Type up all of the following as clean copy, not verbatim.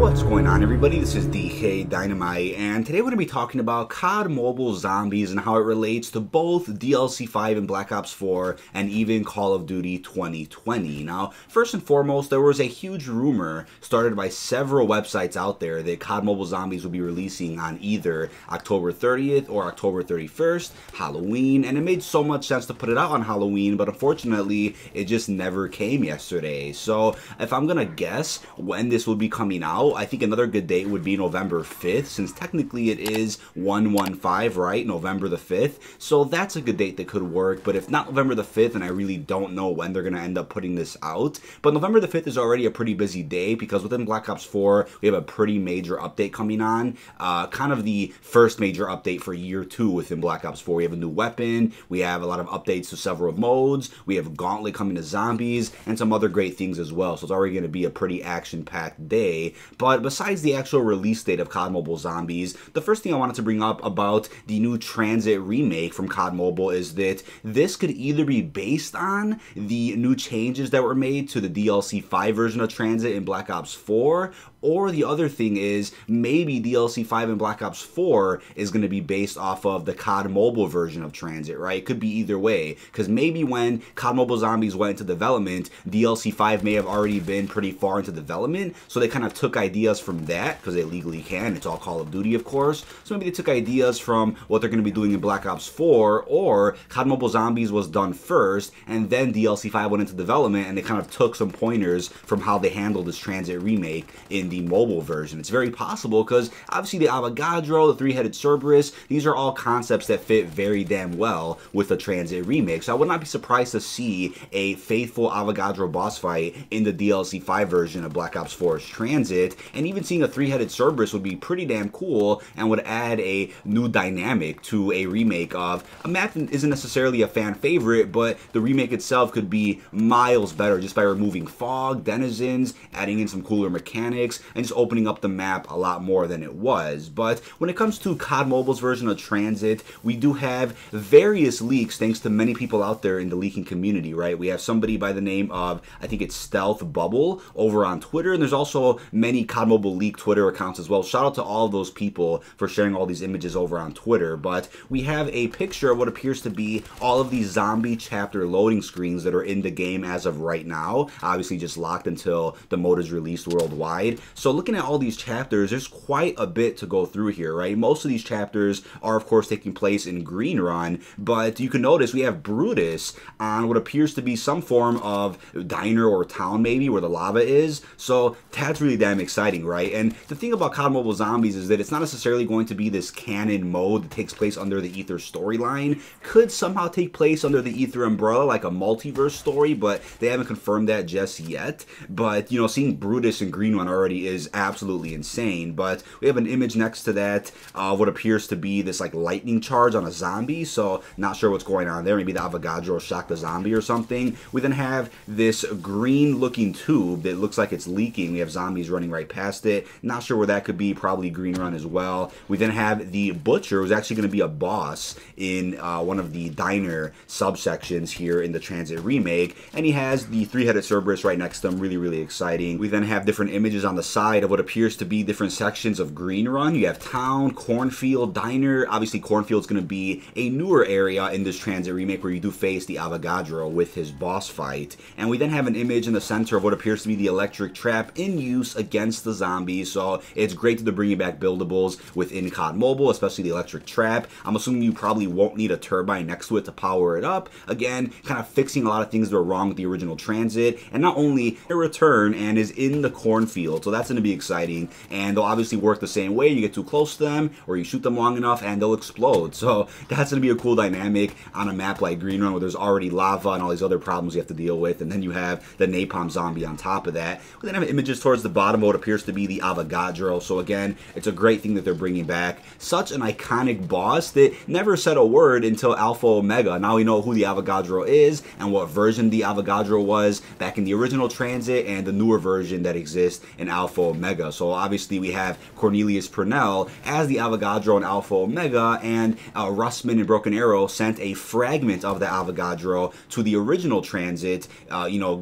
What's going on, everybody? This is dkdynamite, and today we're going to be talking about COD Mobile Zombies and how it relates to both DLC 5 and Black Ops 4 and even Call of Duty 2020. Now, first and foremost, there was a huge rumor started by several websites out there that COD Mobile Zombies would be releasing on either October 30th or October 31st, Halloween, and it made so much sense to put it out on Halloween, but unfortunately, it just never came yesterday. So, if I'm going to guess when this will be coming out, I think another good date would be November 5th, since technically it is 1/15, right? November the 5th. So that's a good date that could work, but if not November the 5th, and I really don't know when they're going to end up putting this out. But November the 5th is already a pretty busy day, because within Black Ops 4, we have a pretty major update coming on. Kind of the first major update for year 2 within Black Ops 4. We have a new weapon, we have a lot of updates to several modes, we have Gauntlet coming to zombies, and some other great things as well. So it's already going to be a pretty action-packed day. But besides the actual release date of COD Mobile Zombies, the first thing I wanted to bring up about the new Tranzit Remake from COD Mobile is that this could either be based on the new changes that were made to the DLC 5 version of Transit in Black Ops 4, or the other thing is maybe DLC 5 in Black Ops 4 is going to be based off of the COD Mobile version of Transit, right? It could be either way, because maybe when COD Mobile Zombies went into development, DLC 5 may have already been pretty far into development, so they kind of took ideas from that, because they legally can, it's all Call of Duty, of course, so maybe they took ideas from what they're going to be doing in Black Ops 4, or COD Mobile Zombies was done first, and then DLC 5 went into development, and they kind of took some pointers from how they handled this Transit Remake in the mobile version. It's very possible, because obviously the Avogadro, the three-headed Cerberus, these are all concepts that fit very damn well with the Transit Remake, so I would not be surprised to see a faithful Avogadro boss fight in the DLC 5 version of Black Ops 4's Transit, and even seeing a three-headed Cerberus would be pretty damn cool and would add a new dynamic to a remake of a map that isn't necessarily a fan favorite, but the remake itself could be miles better just by removing fog, denizens, adding in some cooler mechanics, and just opening up the map a lot more than it was. But when it comes to COD Mobile's version of Transit, we do have various leaks thanks to many people out there in the leaking community, right? We have somebody by the name of, I think it's Stealth Bubble over on Twitter, and there's also many COD Mobile leak Twitter accounts as well. Shout out to all of those people for sharing all these images over on Twitter. But we have a picture of what appears to be all of these zombie chapter loading screens that are in the game as of right now, obviously just locked until the mode is released worldwide. So looking at all these chapters, there's quite a bit to go through here, right? Most of these chapters are of course taking place in Green Run, but you can notice we have Brutus on what appears to be some form of diner or town maybe where the lava is. So that's really damn exciting, right? And the thing about COD Mobile Zombies is that it's not necessarily going to be this canon mode that takes place under the Ether storyline. Could somehow take place under the Ether umbrella like a multiverse story, but they haven't confirmed that just yet. But, you know, seeing Brutus in Green Run already is absolutely insane. But we have an image next to that of what appears to be this like lightning charge on a zombie, so not sure what's going on there. Maybe the Avogadro shocked the zombie or something. We then have this green looking tube that looks like it's leaking. We have zombies running right past it. Not sure where that could be, probably Green Run as well. We then have the Butcher, who's actually going to be a boss in one of the diner subsections here in the Transit Remake, and he has the three-headed Cerberus right next to him. Really, really exciting. We then have different images on the side of what appears to be different sections of Green Run. You have Town, Cornfield, Diner. Obviously, Cornfield's going to be a newer area in this Transit Remake where you do face the Avogadro with his boss fight. And we then have an image in the center of what appears to be the electric trap in use against the zombies. So it's great that they're bringing back buildables within COD Mobile, especially the electric trap. I'm assuming you probably won't need a turbine next to it to power it up. Again, kind of fixing a lot of things that were wrong with the original Transit. And not only a return and is in the cornfield, so that's going to be exciting. And they'll obviously work the same way. You get too close to them or you shoot them long enough and they'll explode. So that's going to be a cool dynamic on a map like Green Run where there's already lava and all these other problems you have to deal with. And then you have the napalm zombie on top of that. We then have images towards the bottom of what appears appears to be the Avogadro. So again, it's a great thing that they're bringing back such an iconic boss that never said a word until Alpha Omega. Now we know who the Avogadro is and what version the Avogadro was back in the original Transit and the newer version that exists in Alpha Omega. So obviously we have Cornelius Purnell as the Avogadro in Alpha Omega, and Russman and Broken Arrow sent a fragment of the Avogadro to the original Transit,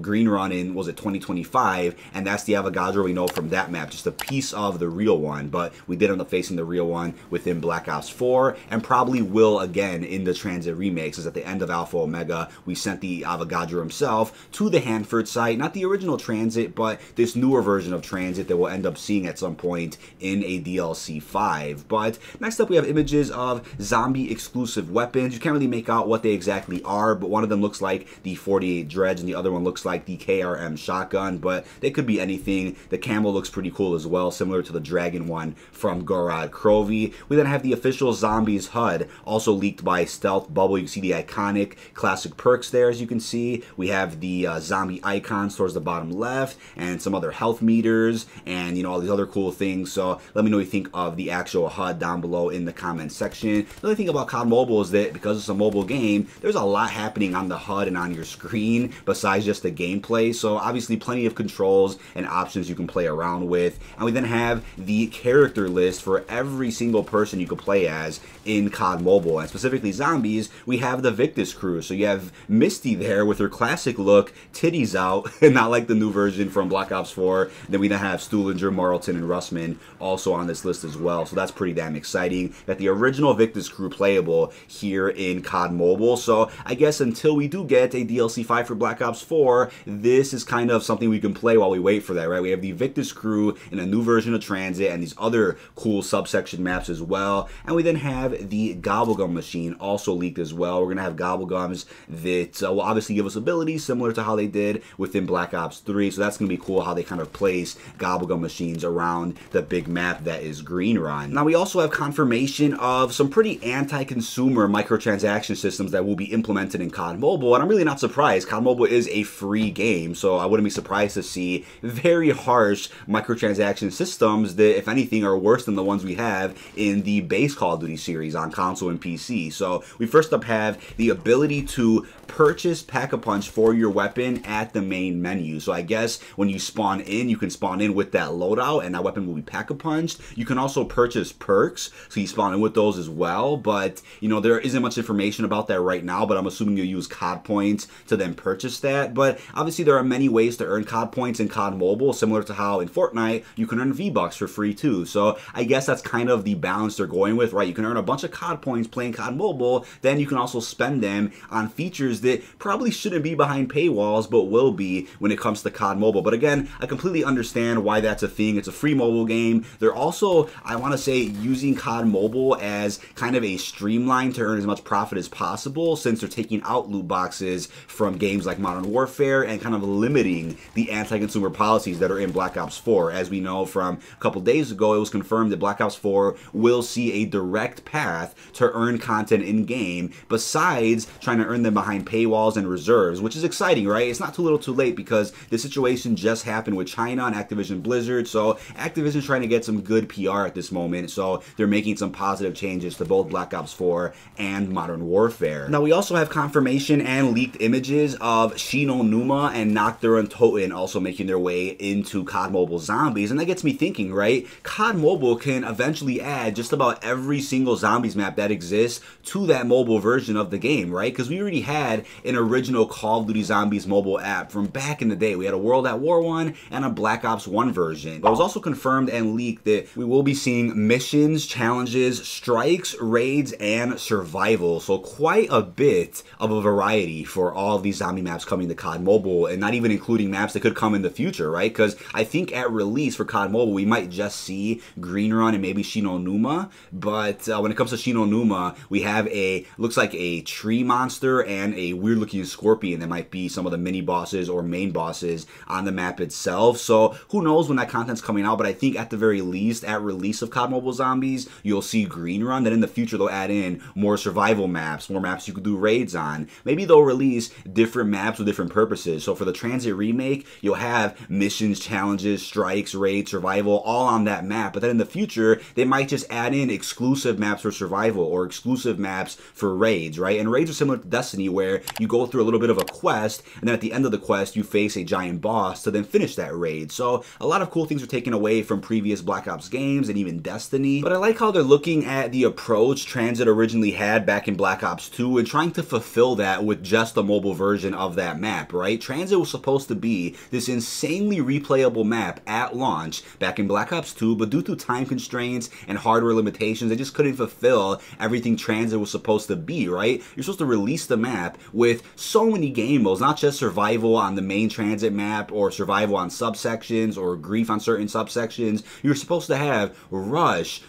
Green Run in, was it 2025, and that's the Avogadro we know from that map, just a piece of the real one, but we did end up facing the real one within Black Ops 4, and probably will again in the Transit remakes, as at the end of Alpha Omega, we sent the Avogadro himself to the Hanford site, not the original Transit, but this newer version of Transit that we'll end up seeing at some point in a DLC 5. But next up we have images of zombie exclusive weapons. You can't really make out what they exactly are, but one of them looks like the 48 Dredge and the other one looks like the KRM shotgun, but they could be anything. The camo looks pretty cool as well, similar to the Dragon one from Gorod Krovi. We then have the official Zombies HUD, also leaked by Stealth Bubble. You can see the iconic classic perks there, as you can see. We have the zombie icons towards the bottom left, and some other health meters, and all these other cool things. So let me know what you think of the actual HUD down below in the comment section. The only thing about COD Mobile is that because it's a mobile game, there's a lot happening on the HUD and on your screen besides just the gameplay. So obviously plenty of controls and options you can play around with. And we then have the character list for every single person you could play as in COD Mobile, and specifically zombies. We have the Victis crew. So you have Misty there with her classic look, titties out, not like the new version from Black Ops 4. Then we then have Stuhlinger, Marlton, and Russman also on this list as well. So that's pretty damn exciting that the original Victis crew playable here in COD Mobile. So I guess until we do get a DLC 5 for Black Ops 4, this is kind of something we can play while we wait for that, right? We have the Victis crew in a new version of Transit and these other cool subsection maps as well. And we then have the Gobblegum machine also leaked as well. We're going to have Gobblegums that will obviously give us abilities similar to how they did within Black Ops 3. So that's going to be cool how they kind of place Gobblegum machines around the big map that is Green Run. Now we also have confirmation of some pretty anti-consumer microtransaction systems that will be implemented in COD Mobile, and I'm really not surprised. COD Mobile is a free game, so I wouldn't be surprised to see very harsh microtransaction systems that, if anything, are worse than the ones we have in the base Call of Duty series on console and PC. So we first up have the ability to purchase Pack-a-Punch for your weapon at the main menu. So I guess when you spawn in, you can spawn in with that loadout and that weapon will be Pack-a-Punched. You can also purchase perks, so you spawn in with those as well, but there isn't much information about that right now, but I'm assuming you'll use COD points to then purchase that. But obviously there are many ways to earn COD points in COD Mobile, similar to how in Fortnite you can earn V-Bucks for free too. So I guess that's kind of the balance they're going with, right? You can earn a bunch of COD points playing COD Mobile, then you can also spend them on features that probably shouldn't be behind paywalls, but will be when it comes to COD Mobile. But again, I completely understand why that's a thing. It's a free mobile game. They're also, I want to say, using COD Mobile as kind of a streamline to earn as much profit as possible, since they're taking out loot boxes from games like Modern Warfare and kind of limiting the anti-consumer policies that are in Black Ops 4. As we know from a couple days ago, it was confirmed that Black Ops 4 will see a direct path to earn content in-game, besides trying to earn them behind paywalls and reserves, which is exciting, right? It's not too little too late, because the situation just happened with China and Activision Blizzard, so Activision's trying to get some good PR at this moment, so they're making some positive changes to both Black Ops 4 and Modern Warfare. Now we also have confirmation and leaked images of Shino Numa and Noctur and Toten also making their way into COD Mobile Zombies, and that gets me thinking, right? COD Mobile can eventually add just about every single Zombies map that exists to that mobile version of the game, right? Because we already had an original Call of Duty Zombies mobile app from back in the day. We had a World at War one and a Black Ops 1 version. But it was also confirmed and leaked that we will be seeing missions, challenges, strikes, raids, and survival. So quite a bit of a variety for all of these zombie maps coming to COD Mobile, and not even including maps that could come in the future, right? Because I think at release for COD Mobile, we might just see Green Run and maybe Shino Numa. But when it comes to Shino Numa, we have looks like a tree monster and a weird looking scorpion that might be some of the mini bosses or main bosses on the map itself. So who knows when that content's coming out, but I think at the very least, at release of COD Mobile Zombies, you'll see Green Run. Then in the future, they'll add in more survival maps, more maps you could do raids on. Maybe they'll release different maps with different purposes. So for the Transit Remake, you'll have missions, challenges, strikes, raids, survival, all on that map. But then in the future, they might just add in exclusive maps for survival or exclusive maps for raids, right? And raids are similar to Destiny, where you go through a little bit of a quest, and then at the end of the quest, you face a giant boss to then finish that raid. So a lot of cool things are taken away from previous Black Ops games and even Destiny. But I like how they're looking at the approach Tranzit originally had back in Black Ops 2 and trying to fulfill that with just a mobile version of that map, right? Tranzit was supposed to be this insanely replayable map at launch back in Black Ops 2, but due to time constraints and hardware limitations, they just couldn't fulfill everything Tranzit was supposed to be, right? You're supposed to release the map with so many game modes, not just survival on the main Tranzit map or survival on subsections or grief on certain subsections. You're supposed to have rush,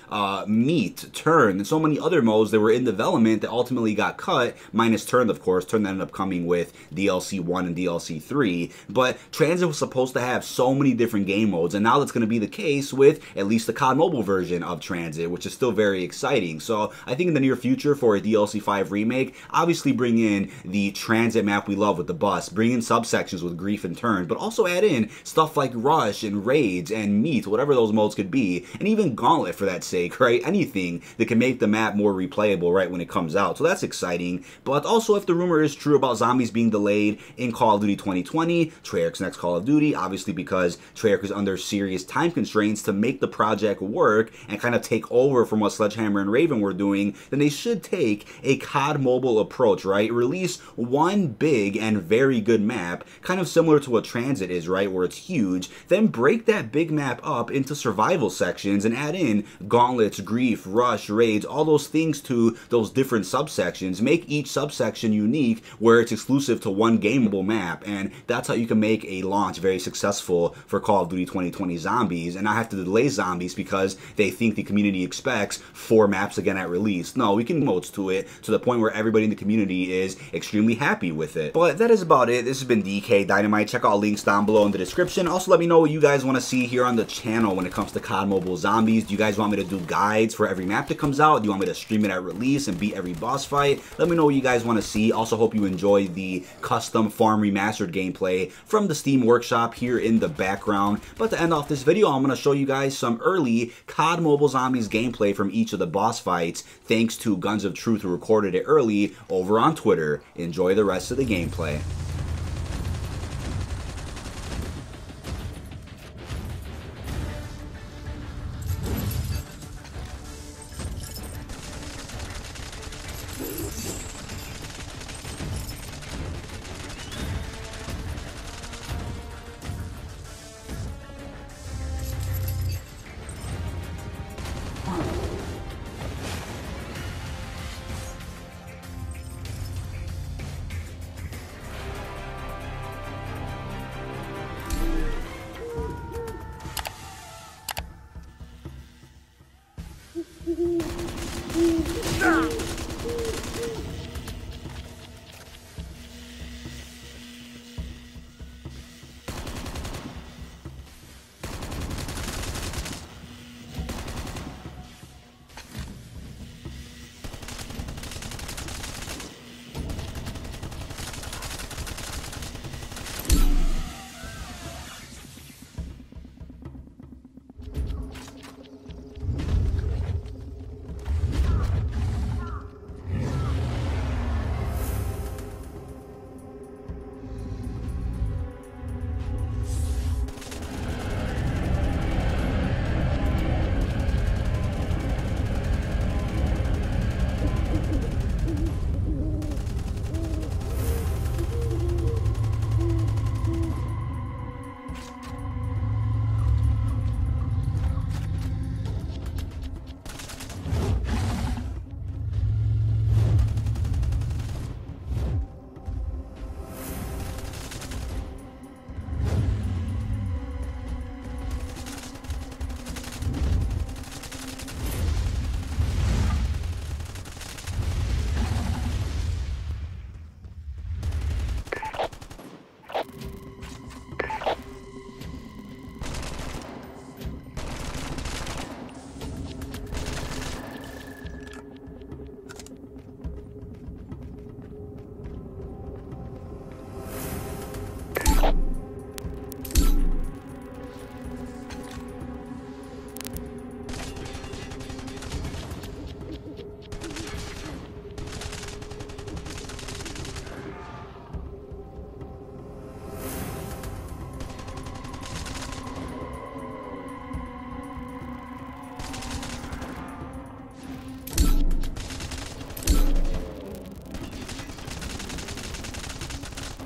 meet, turn, and so many other modes that were in development that ultimately got cut, minus turn, of course. Turn that ended up coming with DLC 1 and DLC 3, but Tranzit was supposed to have so many different game modes, and now that's going to be the case with at least the COD Mobile version of Tranzit, which is still very exciting. So I think in the near future for a DLC 5 remake, obviously bring in the Tranzit map we love with the bus, bring in subsections with grief and turn, but also add in stuff like rush and raids and meet, whatever those modes could be, and even gauntlet for that sake, right? Anything that can make the map more replayable right when it comes out. So that's exciting. But also, if the rumor is true about zombies being delayed in Call of Duty 2020, Treyarch's next Call of Duty, obviously because Treyarch is under serious time constraints to make the project work and kind of take over from what Sledgehammer and Raven were doing, then they should take a COD Mobile approach, right? Release one big and very good map, kind of similar to what Tranzit is, right? Where it's huge. Then break that big map up into survival sections and add in gauntlets, grief, rush, raids, all those things to those different subsections. Make each subsection unique where it's exclusive to one gameable map, and that's how you can make a launch very successful for Call of Duty 2020 Zombies and not have to delay Zombies because they think the community expects 4 maps again at release. No, we can modes to it to the point where everybody in the community is extremely happy with it. But that is about it. This has been dkdynamite. Check out links down below in the description. Also, let me know what you guys want to see here on the channel when it comes to COD Mobile Zombies. Do you guys want me to do guides for every map that comes out? Do you want me to stream it at release and beat every boss fight? Let me know what you guys want to see. Also, hope you enjoy the custom farm remastered gameplay from the Steam Workshop here in the background. But to end off this video, I'm going to show you guys some early COD Mobile Zombies gameplay from each of the boss fights, thanks to Guns of Truth, who recorded it early over on Twitter. Enjoy the rest of the gameplay.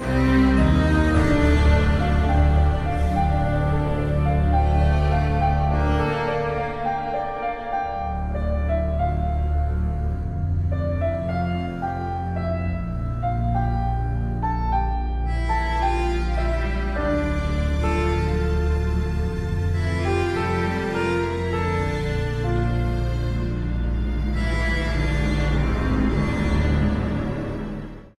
you.